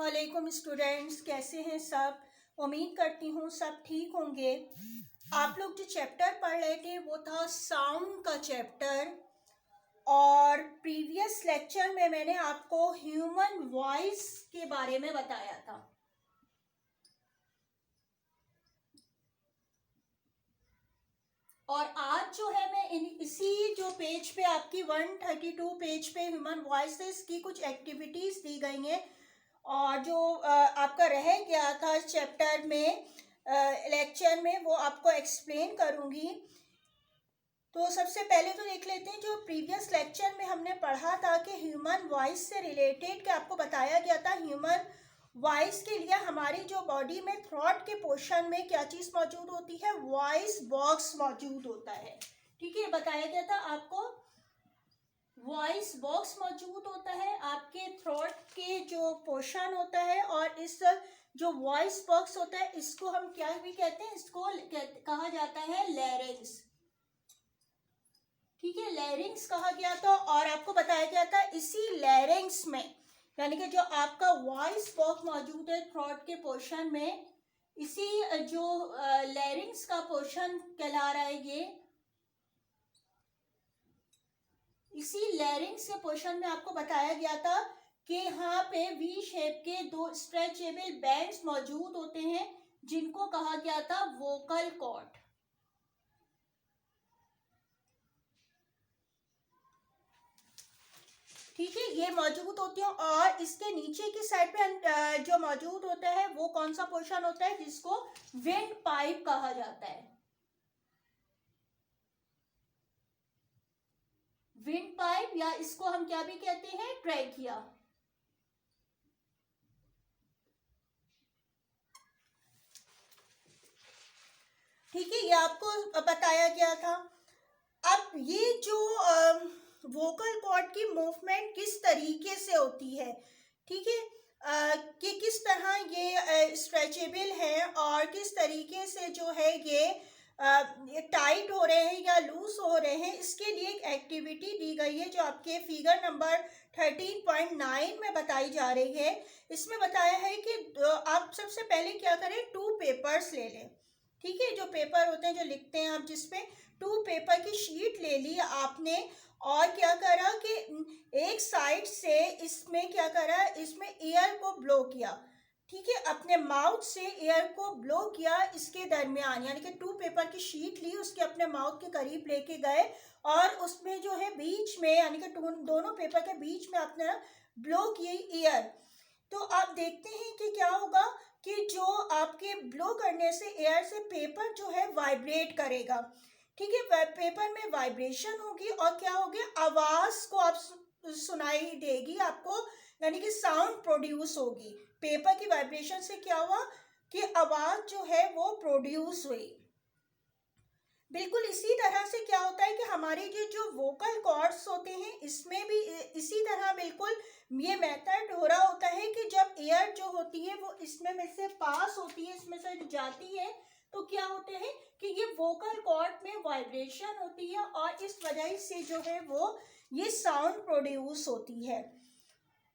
वालेकुम स्टूडेंट्स, कैसे हैं सब। उम्मीद करती हूँ सब ठीक होंगे। आप लोग जो चैप्टर पढ़ रहे थे वो था साउंड का चैप्टर, और प्रीवियस लेक्चर में मैंने आपको ह्यूमन वॉइस के बारे में बताया था। और आज जो है मैं इसी जो पेज पे आपकी 132 पेज पे ह्यूमन वॉइसेस की कुछ एक्टिविटीज़ दी गई हैं, और जो आपका रह गया था इस चैप्टर में लेक्चर में वो आपको एक्सप्लेन करूँगी। तो सबसे पहले तो देख लेते हैं जो प्रीवियस लेक्चर में हमने पढ़ा था कि ह्यूमन वॉइस से रिलेटेड कि आपको बताया गया था ह्यूमन वॉइस के लिए हमारी जो बॉडी में थ्रोट के पोर्शन में क्या चीज़ मौजूद होती है, वॉइस बॉक्स मौजूद होता है। ठीक है, बताया गया था आपको वॉइस बॉक्स मौजूद होता है आपके थ्रोट के जो पोर्शन होता है, और इस जो वॉइस बॉक्स होता है इसको हम क्या भी कहते हैं, इसको कहा जाता है लैरिंग्स। ठीक है, लैरिंग्स कहा गया था। और आपको बताया गया था इसी लैरिंग्स में, यानी कि जो आपका वॉइस बॉक्स मौजूद है थ्रोट के पोर्शन में, इसी जो लैरिंग्स का पोर्शन कहला रहा है ये, इसी लैरिंग्स के पोर्शन में आपको बताया गया था कि यहाँ पे वी शेप के दो स्ट्रेचेबल बैंड्स मौजूद होते हैं जिनको कहा गया था वोकल कॉर्ड। ठीक है, ये मौजूद होती है। और इसके नीचे की साइड पे जो मौजूद होता है वो कौन सा पोर्शन होता है, जिसको विंड पाइप कहा जाता है। विंड पाइप, या इसको हम क्या भी कहते हैं, ट्रैकिया। ठीक है, ये आपको बताया गया था। अब ये जो वोकल कॉर्ड की मूवमेंट किस तरीके से होती है, ठीक है, कि किस तरह ये स्ट्रेचेबल है और किस तरीके से जो है ये टाइट हो रहे हैं या लूज हो रहे हैं, इसके लिए एक एक्टिविटी दी गई है जो आपके फिगर नंबर 13.9 में बताई जा रही है। इसमें बताया है कि आप सबसे पहले क्या करें, 2 पेपर्स ले लें। ठीक है, जो पेपर होते हैं जो लिखते हैं आप, जिसपे 2 पेपर की शीट ले ली आपने, और क्या करा कि एक साइड से इसमें क्या करा, इसमें एयर को ब्लो किया। ठीक है, अपने माउथ से एयर को ब्लो किया इसके दरमियान, यानी कि 2 पेपर की शीट ली, उसके अपने माउथ के करीब लेके गए, और उसमें जो है बीच में, यानी कि दोनों पेपर के बीच में आपने ब्लो की एयर। तो आप देखते हैं कि क्या होगा कि जो आपके ब्लो करने से एयर से पेपर जो है वाइब्रेट करेगा। ठीक है, पेपर में वाइब्रेशन होगी और क्या होगी, आवाज को आप सुनाई देगी आपको, यानी कि साउंड प्रोड्यूस होगी। पेपर की वाइब्रेशन से क्या हुआ कि आवाज जो है वो प्रोड्यूस हुई। बिल्कुल इसी तरह से क्या होता है कि हमारे जो वोकल कॉर्ड्स होते हैं इसमें भी इसी तरह बिल्कुल ये मेथड हो रहा होता है कि जब एयर जो होती है वो इसमें में से पास होती है, इसमें से जाती है, तो क्या होते हैं कि ये वोकल कॉर्ड में वाइब्रेशन होती है, और इस वजह से जो है वो ये साउंड प्रोड्यूस होती है।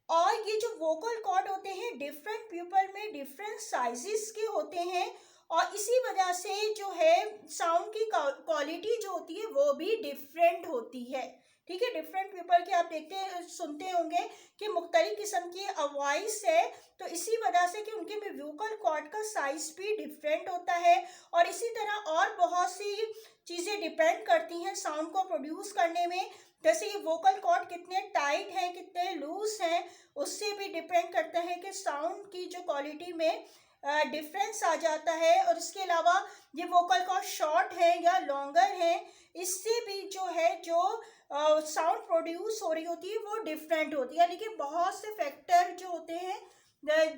और ये जो वोकल कॉर्ड होते हैं डिफरेंट पीपल में डिफरेंट साइजेस के होते हैं, और इसी वजह से जो है साउंड की क्वालिटी जो होती है वो भी डिफरेंट होती है। ठीक है, डिफरेंट पीपल के आप देखते सुनते होंगे कि मुख्तलिफ किस्म की वॉइस है, तो इसी वजह से कि उनके में वोकल कॉर्ड का साइज भी डिफरेंट होता है। और इसी तरह और बहुत सी चीज़ें डिपेंड करती हैं साउंड को प्रोड्यूस करने में, जैसे ये वोकल कॉर्ड कितने टाइट हैं कितने लूज हैं, उससे भी डिपेंड करता है कि साउंड की जो क्वालिटी में डिफरेंस आ जाता है। और इसके अलावा ये वोकल कॉर्ड शॉर्ट है या लॉन्गर है, इससे भी जो है जो साउंड प्रोड्यूस हो रही होती है वो डिफरेंट होती है, यानी कि बहुत से फैक्टर जो होते हैं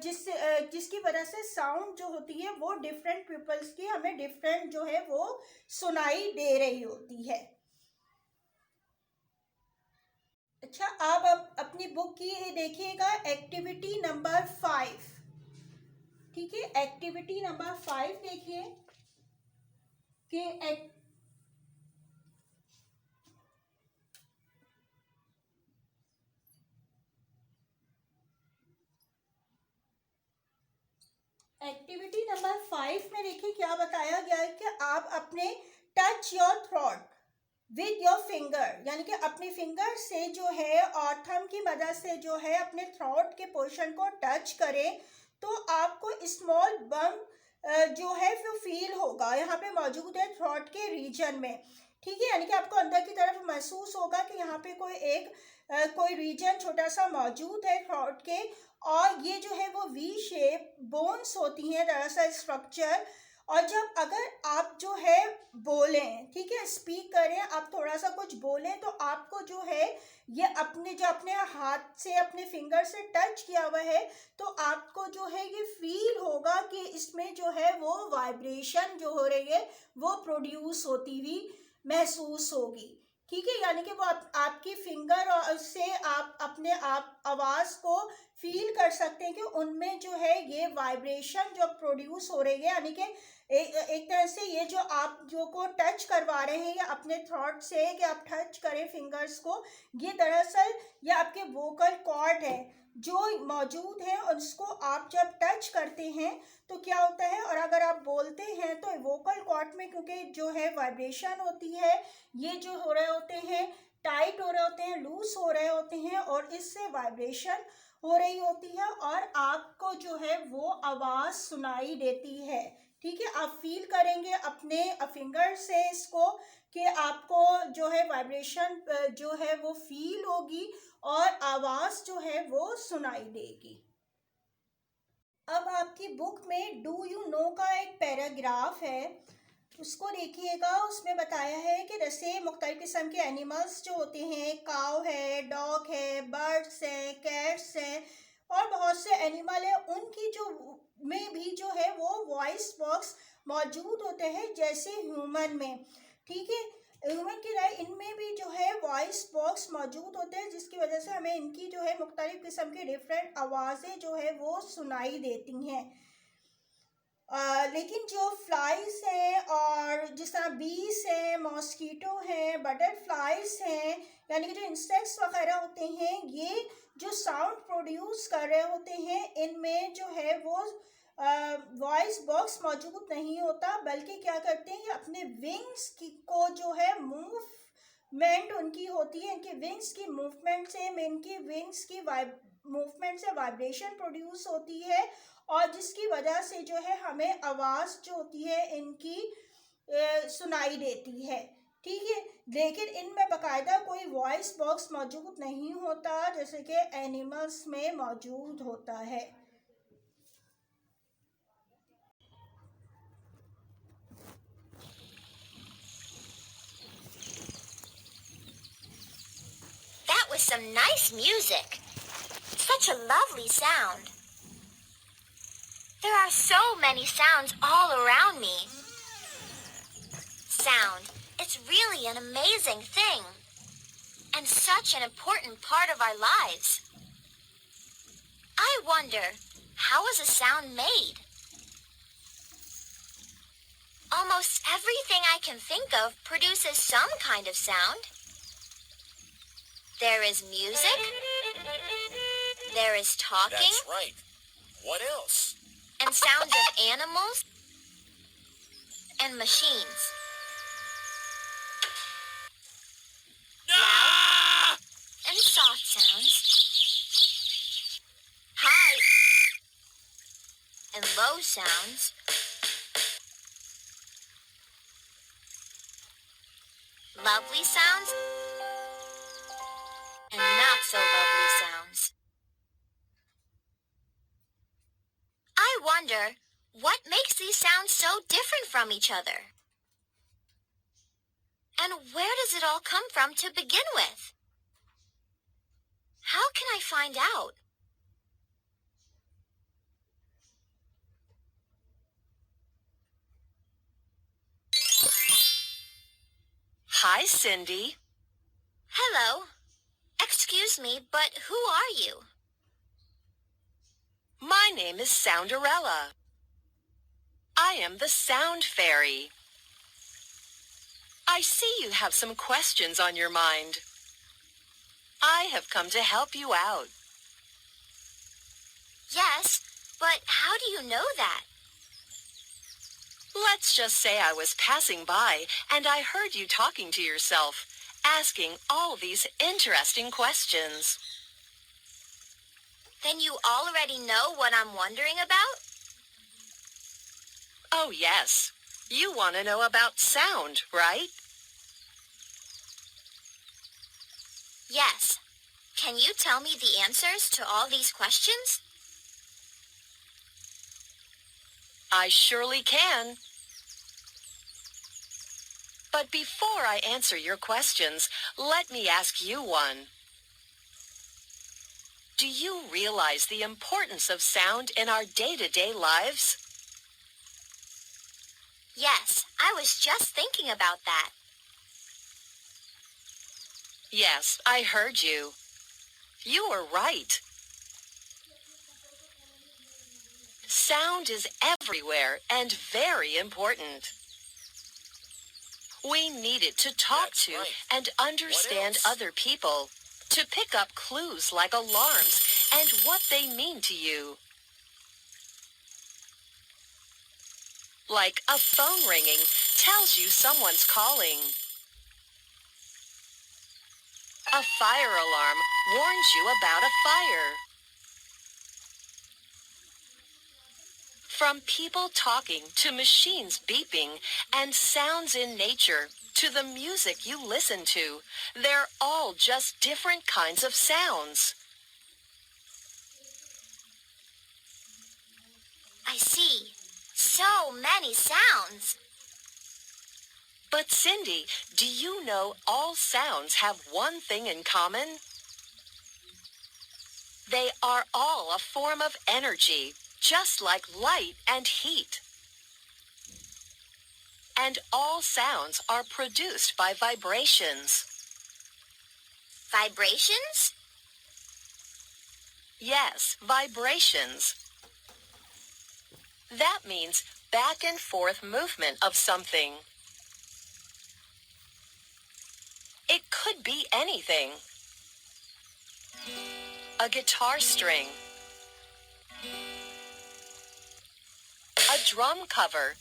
जिसकी वजह से साउंड जो होती है वो डिफरेंट पीपल्स की हमें डिफरेंट जो है वो सुनाई दे रही होती है। अच्छा, आप अपनी बुक की देखिएगा एक्टिविटी नंबर 5। ठीक है, एक्टिविटी नंबर 5 देखिए कि एक्टिविटी नंबर 5 में देखिए क्या बताया गया है कि आप अपने touch your throat with your finger, यानी कि अपने फिंगर से जो है और थंब की मदद से जो है अपने थ्रोट के पोर्शन को टच करें तो आपको स्मॉल बम जो है वो फील होगा, यहाँ पे मौजूद है थ्रोट के रीजन में। ठीक है, यानी कि आपको अंदर की तरफ महसूस होगा कि यहाँ पे कोई रीजन छोटा सा मौजूद है थ्रोट के, और ये जो है वो वी शेप बोन्स होती हैं दरअसल स्ट्रक्चर। और जब अगर आप जो है बोलें, ठीक है, स्पीक करें, आप थोड़ा सा कुछ बोलें तो आपको जो है ये अपने हाथ से अपने फिंगर से टच किया हुआ है तो आपको जो है ये फील होगा कि इसमें जो है वो वाइब्रेशन जो हो रही है वो प्रोड्यूस होती हुई महसूस होगी। ठीक है, यानी कि वो आपकी फिंगर और से आप अपने आप आवाज़ को फील कर सकते हैं कि उनमें जो है ये वाइब्रेशन जो प्रोड्यूस हो रही है, यानी कि एक तरह से ये जो आप जो को टच करवा रहे हैं या अपने थ्रॉट से कि आप टच करें फिंगर्स को, ये दरअसल ये आपके वोकल कॉर्ड है जो मौजूद है, और उसको आप जब टच करते हैं तो क्या होता है, और अगर आप बोलते हैं तो वोकल कॉर्ड में क्योंकि जो है वाइब्रेशन होती है, ये जो हो रहे होते हैं टाइट हो रहे होते हैं, लूज हो रहे होते हैं, और इससे वाइब्रेशन हो रही होती है और आपको जो है वो आवाज़ सुनाई देती है। ठीक है, आप फील करेंगे अपने फिंगर से इसको कि आपको जो है वाइब्रेशन जो है वो फील होगी और आवाज़ जो है वो सुनाई देगी। अब आपकी बुक में डू यू नो का एक पैराग्राफ है, उसको देखिएगा। उसमें बताया है कि जैसे मुख्तलिफ़ किस्म के एनिमल्स जो होते हैं, काव है, डॉग है, बर्ड्स हैं, कैट्स हैं और बहुत से एनिमल हैं, उनकी जो में भी जो है वो वॉइस बॉक्स मौजूद होते हैं जैसे ह्यूमन में। ठीक है, ह्यूमन की राय इनमें भी जो है वॉइस बॉक्स मौजूद होते हैं जिसकी वजह से हमें इनकी जो है मुख्तलिफ़ किस्म की डिफरेंट आवाज़ें जो है वो सुनाई देती हैं। लेकिन जो फ्लाइज हैं और जिस तरह बीस हैं, मॉस्कीटो हैं, बटरफ्लाइज हैं, यानी कि जो इंसेक्ट्स वगैरह होते हैं, ये जो साउंड प्रोड्यूस कर रहे होते हैं इनमें जो है वो वॉइस बॉक्स मौजूद नहीं होता, बल्कि क्या करते हैं, ये अपने विंग्स की को जो है मूवमेंट उनकी होती है, इनकी विंग्स की मूवमेंट से, इनकी विंग्स की मूवमेंट से वाइब्रेशन प्रोड्यूस होती है और जिसकी वजह से जो है हमें आवाज़ जो होती है इनकी सुनाई देती है। ठीक है, लेकिन इनमें बाकायदा कोई वॉइस बॉक्स मौजूद नहीं होता जैसे कि एनिमल्स में मौजूद होता है। That was some nice music. Such a lovely sound. There are so many sounds all around me. Sound, it's really an amazing thing. And such an important part of our lives. I wonder, how is a sound made? Almost everything I can think of produces some kind of sound. There is music. There is talking. That's right. What else? And sounds of animals and machines. Loud and soft sounds. High and low sounds. Lovely sounds and not so lovely sounds. I wonder, what makes these sounds so different from each other? And where does it all come from to begin with? How can I find out? Hi, Cindy. Hello. Excuse me, but who are you? My name is Sounderella. I am the Sound Fairy. I see you have some questions on your mind. I have come to help you out. Yes, But how do you know that? Let's just say I was passing by and I heard you talking to yourself, asking all these interesting questions. Then you already know what I'm wondering about? Oh, yes. You want to know about sound, right? Yes. Can you tell me the answers to all these questions? I surely can. But before I answer your questions, let me ask you one. Do you realize the importance of sound in our day-to-day lives? Yes, I was just thinking about that. Yes, I heard you. You were right. Sound is everywhere and very important. We need it to talk That's to right. and understand What else? other people, to pick up clues like alarms and what they mean to you. Like a phone ringing tells you someone's calling. A fire alarm warns you about a fire. From people talking to machines beeping and sounds in nature to the music you listen to, they're all just different kinds of sounds. I see. So many sounds. But Cindy, do you know all sounds have one thing in common? They are all a form of energy, just like light and heat. And all sounds are produced by vibrations. Vibrations? Yes, vibrations. That means back and forth movement of something. It could be anything. A guitar string. A drum cover.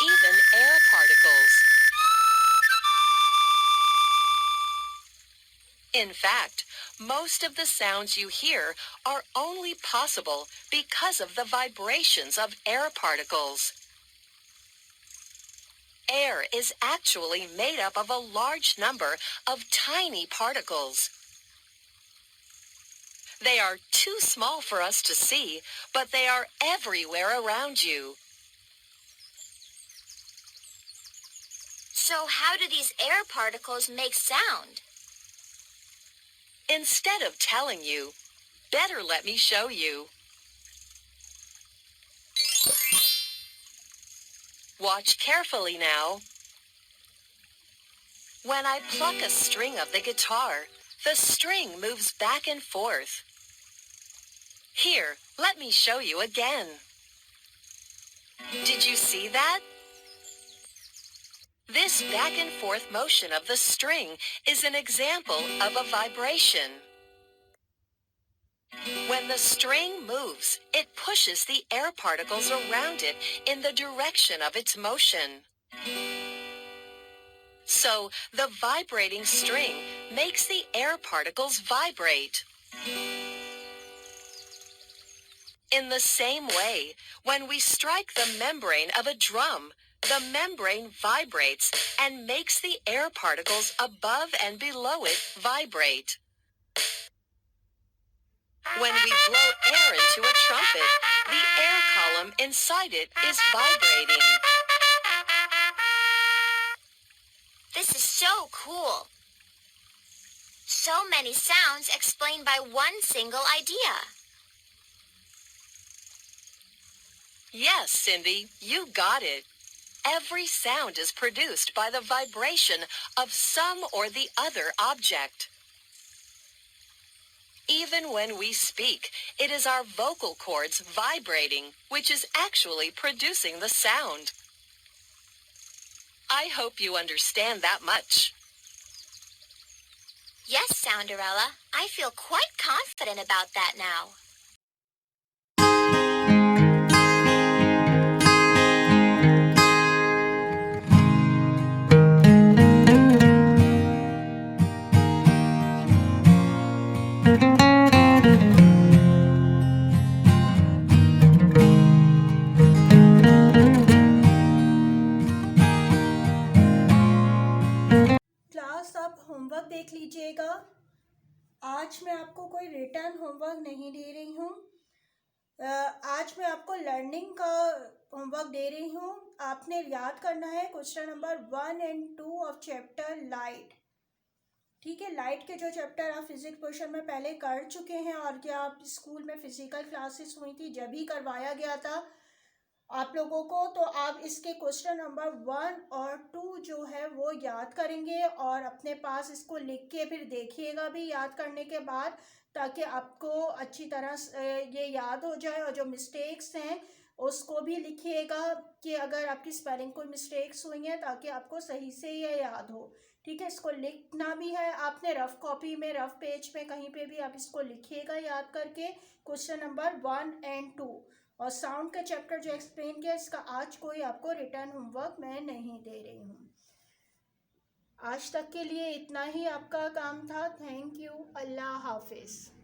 Even air particles. In fact, most of the sounds you hear are only possible because of the vibrations of air particles. Air is actually made up of a large number of tiny particles. They are too small for us to see, but they are everywhere around you. So how do these air particles make sound? Instead of telling you, better let me show you. Watch carefully now. When I pluck a string of the guitar, the string moves back and forth. Here, let me show you again. Did you see that? This back and forth motion of the string is an example of a vibration. When the string moves, it pushes the air particles around it in the direction of its motion. So, the vibrating string makes the air particles vibrate. In the same way, when we strike the membrane of a drum, the membrane vibrates and makes the air particles above and below it vibrate. When we blow air into a trumpet, the air column inside it is vibrating. This is so cool. So many sounds explained by one single idea. Yes, Cindy, you got it. Every sound is produced by the vibration of some or the other object. Even when we speak, it is our vocal cords vibrating, which is actually producing the sound. I hope you understand that much. Yes, Sounderella, I feel quite confident about that now. Class अब homework देख लीजिएगा। आज मैं आपको कोई return homework नहीं दे रही हूँ। आज मैं आपको लर्निंग का होमवर्क दे रही हूँ। आपने याद करना है question number 1 and 2 of chapter light. ठीक है, लाइट के जो चैप्टर आप फिजिक्स पोर्शन में पहले कर चुके हैं और क्या आप स्कूल में फिजिकल क्लासेस हुई थी जब ही करवाया गया था आप लोगों को, तो आप इसके क्वेश्चन नंबर 1 और 2 जो है वो याद करेंगे और अपने पास इसको लिख के फिर देखिएगा भी याद करने के बाद, ताकि आपको अच्छी तरह से ये याद हो जाए। और जो मिस्टेक्स हैं उसको भी लिखिएगा कि अगर आपकी स्पेलिंग कोई मिस्टेक्स हुई हैं, ताकि आपको सही से ये याद हो। ठीक है, इसको लिखना भी है आपने रफ कॉपी में, रफ पेज में, कहीं पे भी आप इसको लिखिएगा याद करके, क्वेश्चन नंबर 1 and 2। और साउंड का चैप्टर जो एक्सप्लेन किया, इसका आज कोई आपको रिटर्न होमवर्क मैं नहीं दे रही हूँ। आज तक के लिए इतना ही आपका काम था। Thank you. अल्लाह हाफिज़।